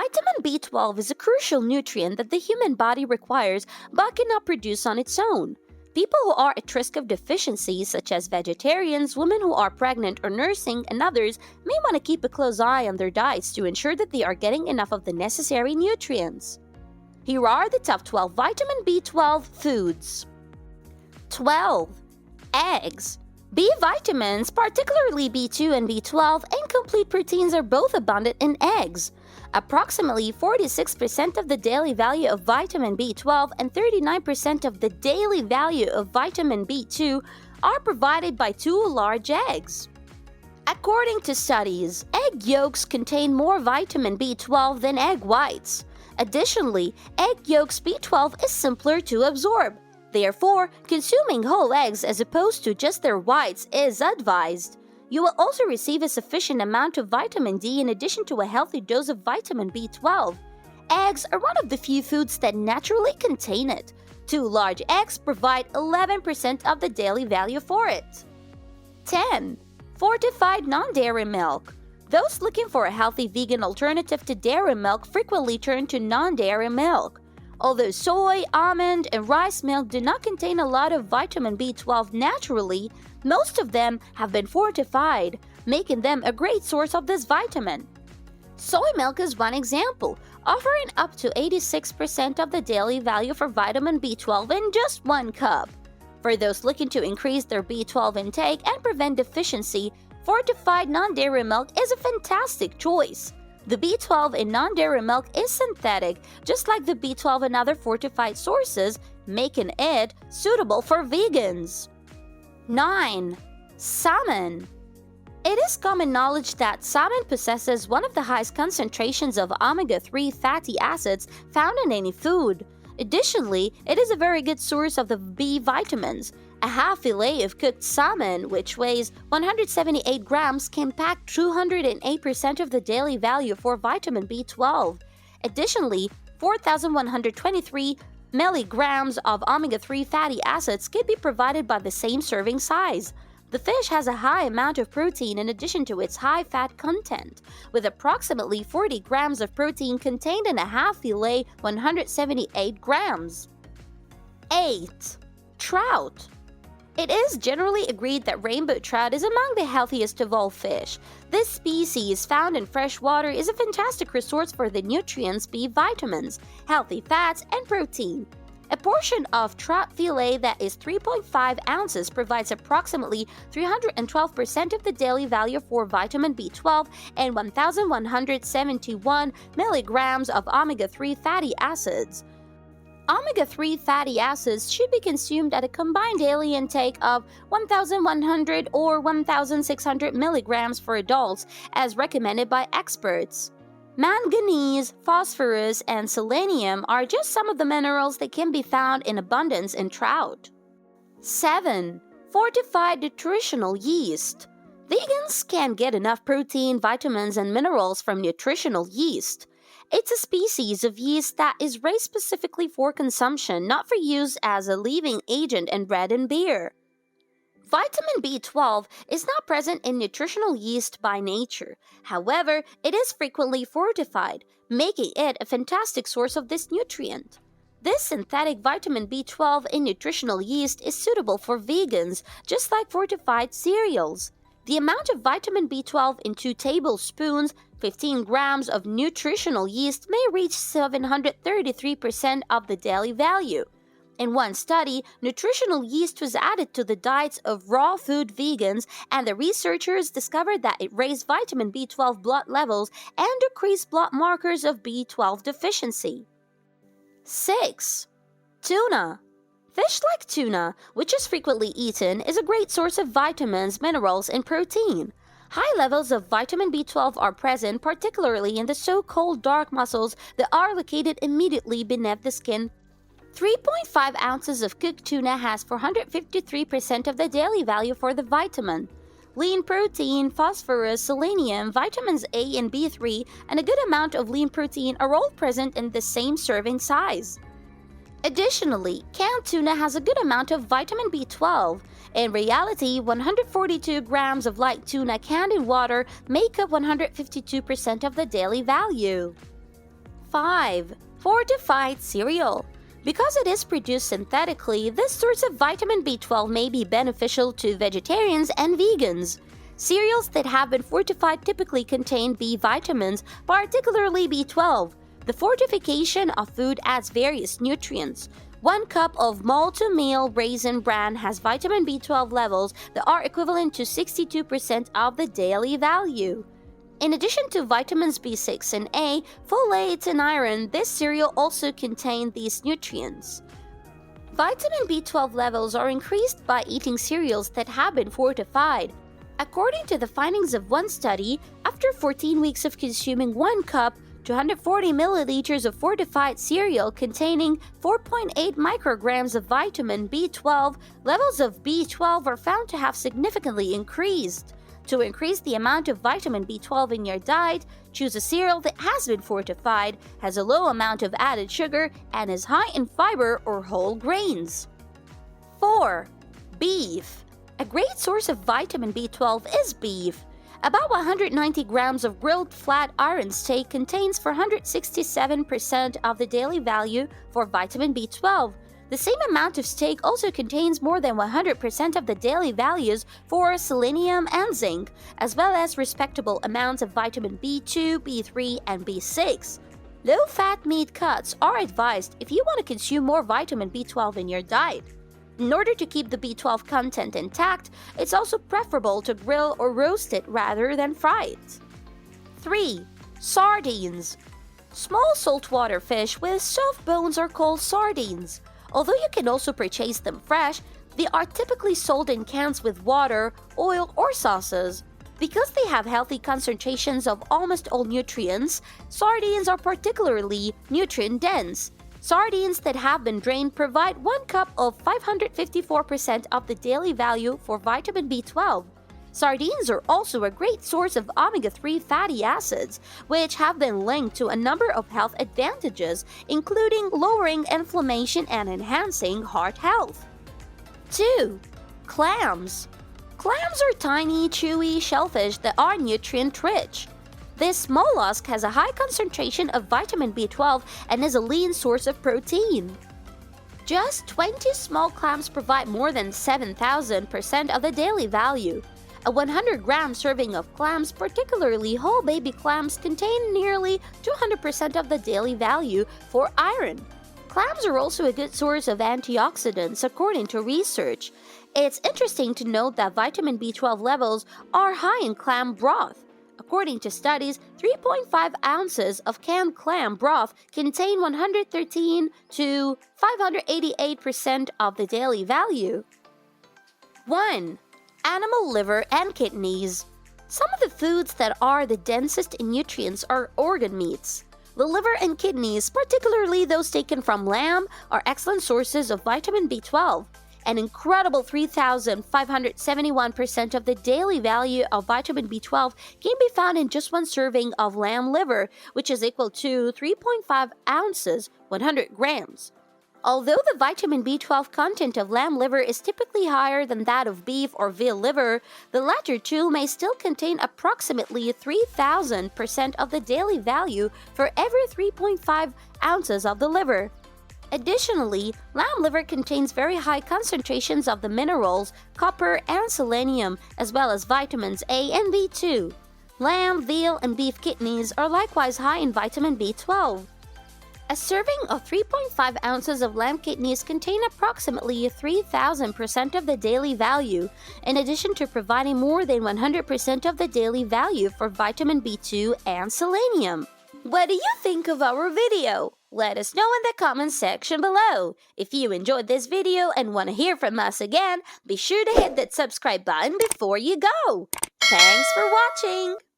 Vitamin B12 is a crucial nutrient that the human body requires but cannot produce on its own. People who are at risk of deficiencies, such as vegetarians, women who are pregnant or nursing, and others, may want to keep a close eye on their diets to ensure that they are getting enough of the necessary nutrients. Here are the top 12 vitamin B12 foods. 12. Eggs. B vitamins, particularly B2 and B12, and complete proteins are both abundant in eggs. Approximately 46% of the daily value of vitamin B12 and 39% of the daily value of vitamin B2 are provided by 2 large eggs. According to studies, egg yolks contain more vitamin B12 than egg whites. Additionally, egg yolks B12 is simpler to absorb. Therefore, consuming whole eggs as opposed to just their whites is advised. You will also receive a sufficient amount of vitamin D in addition to a healthy dose of vitamin B12. Eggs are one of the few foods that naturally contain it. 2 large eggs provide 11% of the daily value for it. 10. Fortified non-dairy milk. Those looking for a healthy vegan alternative to dairy milk frequently turn to non-dairy milk. Although soy, almond, and rice milk do not contain a lot of vitamin B12 naturally, most of them have been fortified, making them a great source of this vitamin. Soy milk is one example, offering up to 86% of the daily value for vitamin B12 in just 1 cup. For those looking to increase their B12 intake and prevent deficiency, fortified non-dairy milk is a fantastic choice. The B12 in non-dairy milk is synthetic, just like the B12 in other fortified sources, making it suitable for vegans. 9. Salmon. It is common knowledge that salmon possesses one of the highest concentrations of omega-3 fatty acids found in any food. Additionally, it is a very good source of the B vitamins. A half fillet of cooked salmon, which weighs 178 grams, can pack 208% of the daily value for vitamin B12. Additionally, 4,123 milligrams of omega-3 fatty acids can be provided by the same serving size. The fish has a high amount of protein in addition to its high fat content, with approximately 40 grams of protein contained in a half fillet 178 grams. 8. Trout. It is generally agreed that rainbow trout is among the healthiest of all fish. This species, found in fresh water, is a fantastic resource for the nutrients B vitamins, healthy fats, and protein. A portion of trout fillet that is 3.5 ounces provides approximately 312% of the daily value for vitamin B12 and 1,171 milligrams of omega-3 fatty acids. Omega-3 fatty acids should be consumed at a combined daily intake of 1,100 or 1,600 milligrams for adults, as recommended by experts. Manganese, phosphorus, and selenium are just some of the minerals that can be found in abundance in trout. 7. Fortified nutritional yeast. Vegans can get enough protein, vitamins, and minerals from nutritional yeast. It's a species of yeast that is raised specifically for consumption, not for use as a leavening agent in bread and beer. Vitamin B12 is not present in nutritional yeast by nature. However, it is frequently fortified, making it a fantastic source of this nutrient. This synthetic vitamin B12 in nutritional yeast is suitable for vegans, just like fortified cereals. The amount of vitamin B12 in 2 tablespoons, 15 grams of nutritional yeast, may reach 733% of the daily value. In one study, nutritional yeast was added to the diets of raw food vegans, and the researchers discovered that it raised vitamin B12 blood levels and decreased blood markers of B12 deficiency. 6. Tuna. Fish like tuna, which is frequently eaten, is a great source of vitamins, minerals, and protein. High levels of vitamin B12 are present, particularly in the so-called dark muscles that are located immediately beneath the skin. 3.5 ounces of cooked tuna has 453% of the daily value for the vitamin. Lean protein, phosphorus, selenium, vitamins A and B3, and a good amount of lean protein are all present in the same serving size. Additionally, canned tuna has a good amount of vitamin B12. In reality, 142 grams of light tuna canned in water make up 152% of the daily value. 5. Fortified cereal. Because it is produced synthetically, this source of vitamin B12 may be beneficial to vegetarians and vegans. Cereals that have been fortified typically contain B vitamins, particularly B12. The fortification of food adds various nutrients. 1 cup of malt-to-meal raisin bran has vitamin B12 levels that are equivalent to 62% of the daily value. In addition to vitamins B6 and A, folate and iron, this cereal also contains these nutrients. Vitamin B12 levels are increased by eating cereals that have been fortified. According to the findings of one study, after 14 weeks of consuming 1 cup, 240 milliliters of fortified cereal containing 4.8 micrograms of vitamin B12, levels of B12 are found to have significantly increased. To increase the amount of vitamin B12 in your diet, choose a cereal that has been fortified, has a low amount of added sugar, and is high in fiber or whole grains. 4. Beef. A great source of vitamin B12 is beef. About 190 grams of grilled flat iron steak contains 467% of the daily value for vitamin B12. The same amount of steak also contains more than 100% of the daily values for selenium and zinc, as well as respectable amounts of vitamin B2, B3, and B6. Low-fat meat cuts are advised if you want to consume more vitamin B12 in your diet. In order to keep the B12 content intact, it's also preferable to grill or roast it rather than fry it. 3. Sardines. Small saltwater fish with soft bones are called sardines. Although you can also purchase them fresh, they are typically sold in cans with water, oil, or sauces. Because they have healthy concentrations of almost all nutrients, sardines are particularly nutrient-dense. Sardines that have been drained provide 1 cup of 554% of the daily value for vitamin B12. Sardines are also a great source of omega-3 fatty acids, which have been linked to a number of health advantages, including lowering inflammation and enhancing heart health. 2. Clams. Clams are tiny, chewy shellfish that are nutrient-rich. This mollusk has a high concentration of vitamin B12 and is a lean source of protein. Just 20 small clams provide more than 7,000% of the daily value. A 100-gram serving of clams, particularly whole baby clams, contain nearly 200% of the daily value for iron. Clams are also a good source of antioxidants, according to research. It's interesting to note that vitamin B12 levels are high in clam broth. According to studies, 3.5 ounces of canned clam broth contain 113 to 588% of the daily value. 1. Animal liver and kidneys. Some of the foods that are the densest in nutrients are organ meats. The liver and kidneys, particularly those taken from lamb, are excellent sources of vitamin B12. An incredible 3,571% of the daily value of vitamin B12 can be found in just 1 serving of lamb liver, which is equal to 3.5 ounces, 100 grams. Although the vitamin B12 content of lamb liver is typically higher than that of beef or veal liver, the latter two may still contain approximately 3,000% of the daily value for every 3.5 ounces of the liver. Additionally, lamb liver contains very high concentrations of the minerals, copper, and selenium, as well as vitamins A and B2. Lamb, veal, and beef kidneys are likewise high in vitamin B12. A serving of 3.5 ounces of lamb kidneys contain approximately 3,000% of the daily value, in addition to providing more than 100% of the daily value for vitamin B2 and selenium. What do you think of our video? Let us know in the comment section below. If you enjoyed this video and want to hear from us again, be sure to hit that subscribe button before you go. Thanks for watching!